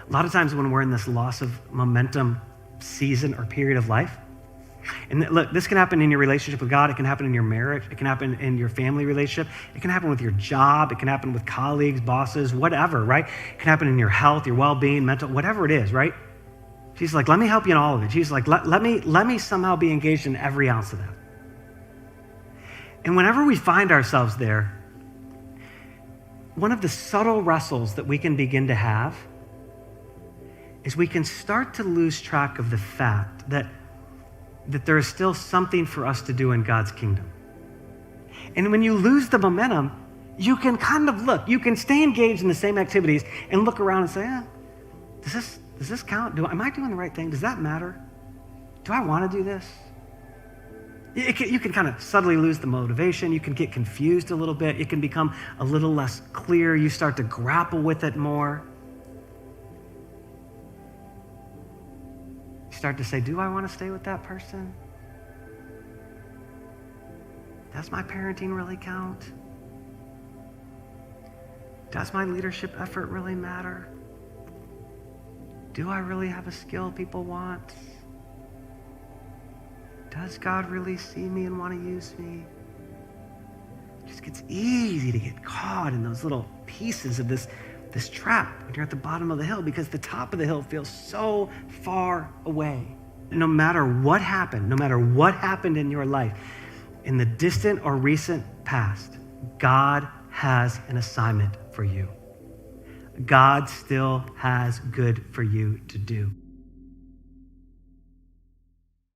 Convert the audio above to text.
A lot of times when we're in this loss of momentum season or period of life, and look, this can happen in your relationship with God. It can happen in your marriage. It can happen in your family relationship. It can happen with your job. It can happen with colleagues, bosses, whatever, right? It can happen in your health, your well-being, mental, whatever it is, right? She's like, let me help you in all of it. She's like, let me somehow be engaged in every ounce of that. And whenever we find ourselves there, one of the subtle wrestles that we can begin to have is we can start to lose track of the fact that there is still something for us to do in God's kingdom. And when you lose the momentum, you can kind of look, you can stay engaged in the same activities and look around and say, does this count? Am I doing the right thing? Does that matter? Do I want to do this? You can kind of subtly lose the motivation. You can get confused a little bit. It can become a little less clear. You start to grapple with it more. Start to say, do I want to stay with that person? Does my parenting really count? Does my leadership effort really matter? Do I really have a skill people want? Does God really see me and want to use me? It just gets easy to get caught in those little pieces of this trap when you're at the bottom of the hill, because the top of the hill feels so far away. No matter what happened in your life, in the distant or recent past, God has an assignment for you. God still has good for you to do.